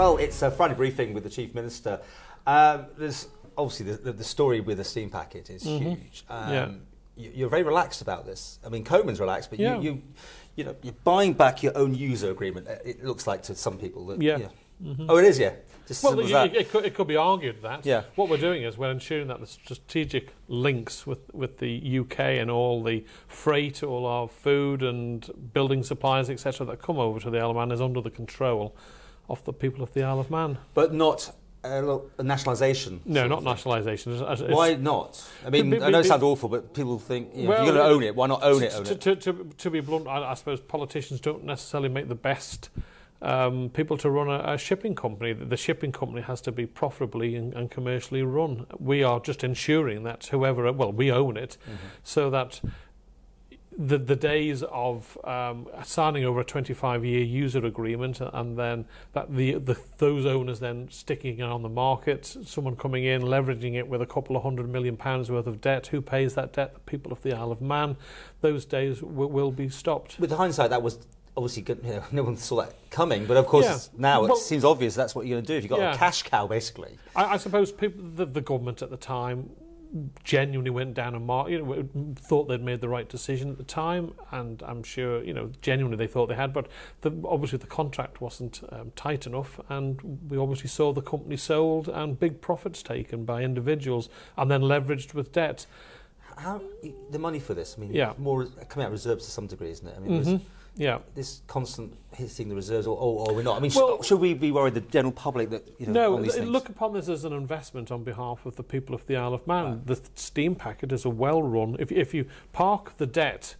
Well, it's a Friday briefing with the Chief Minister. There's obviously the story with the steam packet is huge. You're very relaxed about this. I mean, Coleman's relaxed, but you're buying back your own user agreement. It looks like to some people that Oh, it is, yeah. Just well, it could be argued that. What we're doing is we're ensuring that the strategic links with the UK and all the freight, all our food and building supplies, etc., that come over to the Isle of Man is under the control of the people of the Isle of Man. But not a nationalisation? No, not nationalisation. Why not? I mean, I know it sounds awful, but people think, if you're going to own it, why not own it? To be blunt, I suppose politicians don't necessarily make the best people to run a shipping company. The shipping company has to be profitably and commercially run. We are just ensuring that we own it, so that the days of signing over a 25-year user agreement and then that those owners then sticking it on the market, someone coming in, leveraging it with a couple of £100 million worth of debt, who pays that debt? The people of the Isle of Man. Those days will be stopped. With hindsight, that was obviously good, no one saw that coming, but of course now it seems obvious that's what you're going to do if you've got a cash cow, basically. I suppose the government at the time genuinely went down and thought they'd made the right decision at the time, and I'm sure genuinely they thought they had, but obviously the contract wasn't tight enough, and we obviously saw the company sold and big profits taken by individuals and then leveraged with debt. How the money for this? I mean, more coming out of reserves to some degree, isn't it? I mean, this constant hitting the reserves, or we're not. I mean, should we be worried, the general public, that no? All these things? Look upon this as an investment on behalf of the people of the Isle of Man. Right. The steam packet is a well-run. If you park the debt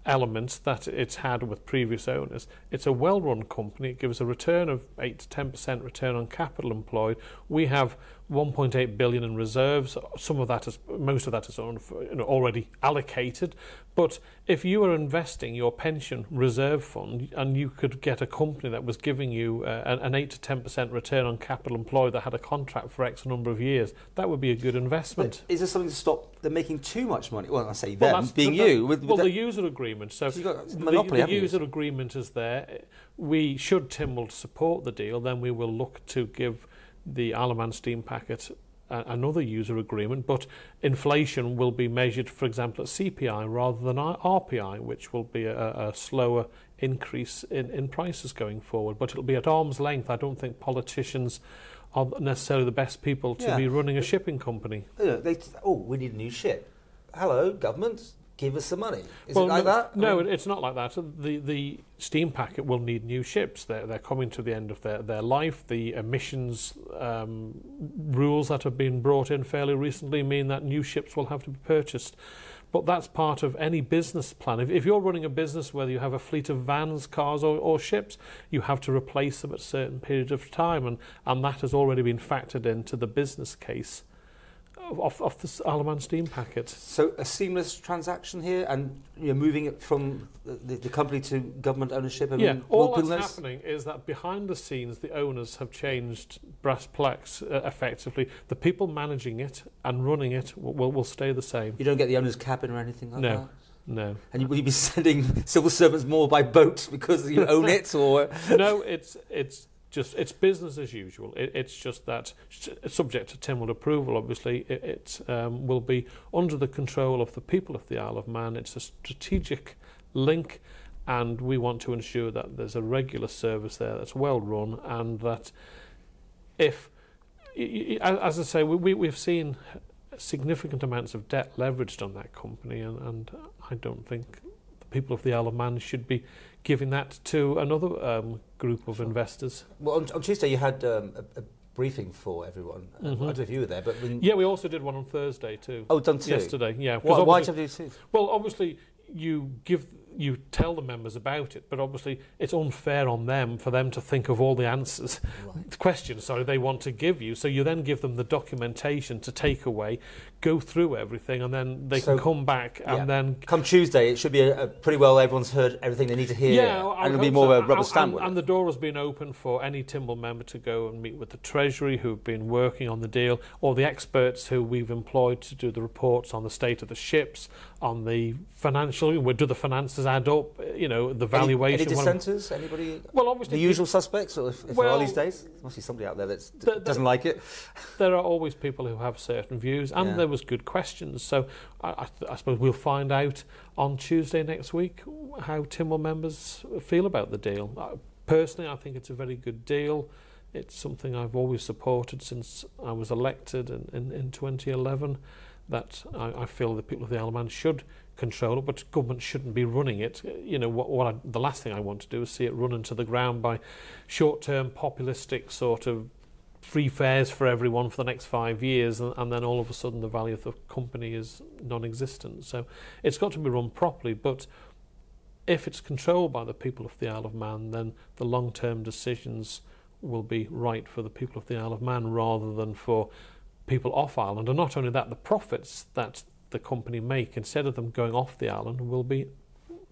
elements that it's had with previous owners, it's a well-run company. It gives a return of 8 to 10% return on capital employed. We have 1.8 billion in reserves. Most of that is already allocated. But if you were investing your pension reserve fund and you could get a company that was giving you an 8 to 10% return on capital employed that had a contract for X number of years, that would be a good investment. But is there something to stop them making too much money? Well, I say them, being you. The user agreement. So you've got monopoly, the user agreement is there. We should Tynwald support the deal, then we will look to give the Isle of Man steam packet another user agreement, but inflation will be measured, for example, at CPI rather than RPI, which will be a slower increase in prices going forward. But it'll be at arm's length. I don't think politicians are necessarily the best people to be running a shipping company. We need a new ship. Hello, government. Give us some money. Is it like that? No, it's not like that. The steam packet will need new ships. They're coming to the end of their life. The emissions rules that have been brought in fairly recently mean that new ships will have to be purchased. But that's part of any business plan. If you're running a business, whether you have a fleet of vans, cars or ships, you have to replace them at a certain period of time, and that has already been factored into the business case of the Isle of Man steam packet. So a seamless transaction here, and you're moving it from the company to government ownership? All that's happening is that behind the scenes the owners have changed brass plaques effectively. The people managing it and running it will stay the same. You don't get the owner's cabin or anything like that? No. And will you be sending civil servants more by boat because you own it? Or No, it's business as usual. It's just that, subject to Tynwald approval, obviously, it will be under the control of the people of the Isle of Man. It's a strategic link, and we want to ensure that there's a regular service there that's well run, and that if, as I say, we've seen significant amounts of debt leveraged on that company, and I don't think the people of the Isle of Man should be giving that to another group of investors. Well, on Tuesday you had a briefing for everyone. I don't know if you were there, but we also did one on Thursday too. Oh, done two? Yesterday, yeah. Why did you have to do two? Well, obviously you tell the members about it, but obviously it's unfair on them for them to think of all the answers, questions they want to give you. So you then give them the documentation to take away, go through everything, and then they can come back and then... Come Tuesday, it should be a pretty well everyone's heard everything they need to hear, and it'll be more of a rubber stamp. And the door has been open for any Tynwald member to go and meet with the Treasury, who've been working on the deal, or the experts who we've employed to do the reports on the state of the ships, on the financial, we'll do the finances circumstances add up, the valuation. Any dissenters? Anybody? Well, obviously the usual suspects, or if there are these days, there must be somebody out there that doesn't like it. There are always people who have certain views, and there was good questions. So I suppose we'll find out on Tuesday next week how Tynwald members feel about the deal. Personally, I think it's a very good deal. It's something I've always supported since I was elected in 2011, that I feel the people of the Isle of Man should control it, but government shouldn't be running it. The last thing I want to do is see it run into the ground by short-term populistic sort of free fares for everyone for the next 5 years, and then all of a sudden the value of the company is non-existent. So it's got to be run properly, but if it's controlled by the people of the Isle of Man, then the long-term decisions will be right for the people of the Isle of Man rather than for people off Ireland. And not only that, the profits that the company make, instead of them going off the island, will be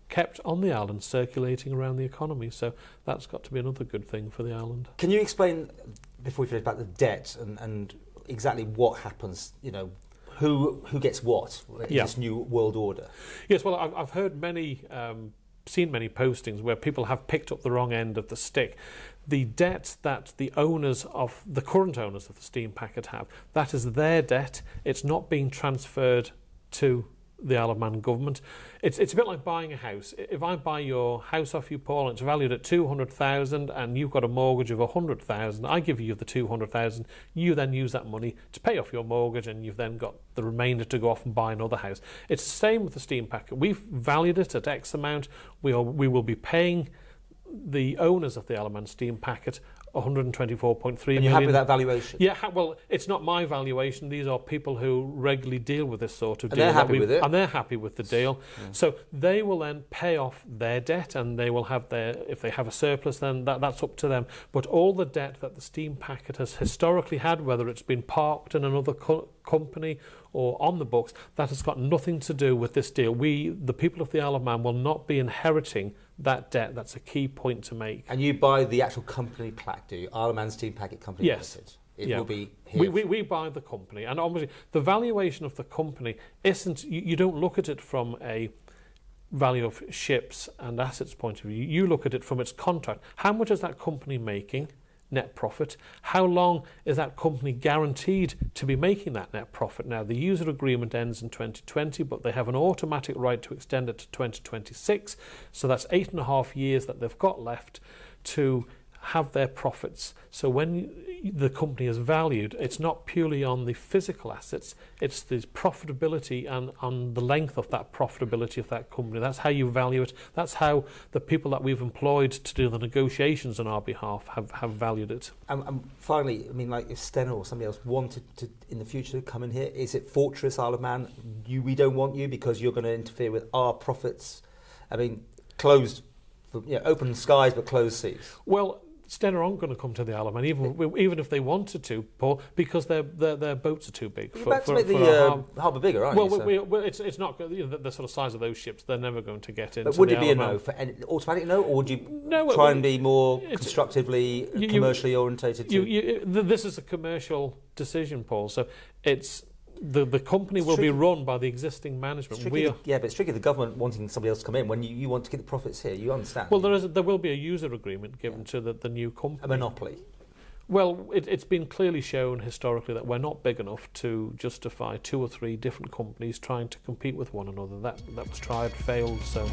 kept on the island, circulating around the economy. So that's got to be another good thing for the island. Can you explain, before we finish, about the debt and exactly what happens, who gets what in this new world order? Yes, well, I've heard seen many postings where people have picked up the wrong end of the stick. The debt that the current owners of the steam packet have, that is their debt. It's not being transferred to the Isle of Man government. It's a bit like buying a house. If I buy your house off you, Paul, and it's valued at 200,000 and you've got a mortgage of 100,000, I give you the 200,000, you then use that money to pay off your mortgage, and you've then got the remainder to go off and buy another house. It's the same with the steam packet. We've valued it at X amount. We will be paying the owners of the Isle of Man steam packet 124.3 million. And you're happy with that valuation? Yeah, well, it's not my valuation. These are people who regularly deal with this sort of deal. And they're happy with it? And they're happy with the deal. Yeah. So they will then pay off their debt, and they will have if they have a surplus, then that's up to them. But all the debt that the steam packet has historically had, whether it's been parked in another company or on the books, that has got nothing to do with this deal. The people of the Isle of Man, will not be inheriting that debt. That's a key point to make. And you buy the actual company plaque, do you? Isle of Man Steam Packet Company Yes. Limited. It will be here. We buy the company, and obviously the valuation of the company isn't, you don't look at it from a value of ships and assets point of view. You look at it from its contract. How much is that company making? Net profit. How long is that company guaranteed to be making that net profit? Now, the user agreement ends in 2020, but they have an automatic right to extend it to 2026. So that's 8.5 years that they've got left to have their profits. So when the company is valued, it's not purely on the physical assets, it's the profitability and on the length of that profitability of that company. That's how you value it. That's how the people that we've employed to do the negotiations on our behalf have valued it. And finally, I mean, like if Stena or somebody else wanted to, in the future, come in here, is it Fortress Isle of Man? We don't want you because you're going to interfere with our profits. I mean, closed, open skies but closed seas. Well, Stena aren't going to come to the Isle of Man, even if they wanted to, Paul, because their boats are too big. You're about to make the harbour bigger, aren't you? Well, it's not the sort of size of those ships. They're never going to get into. But would it be a no for any automatic no, or would you try and be more constructively, commercially orientated? This is a commercial decision, Paul. So it's. The company will be run by the existing management. But it's tricky, the government wanting somebody else to come in when you want to get the profits here. You understand? Well, there will be a user agreement given to the new company. A monopoly. Well, it's been clearly shown historically that we're not big enough to justify 2 or 3 different companies trying to compete with one another. That was tried, failed, so...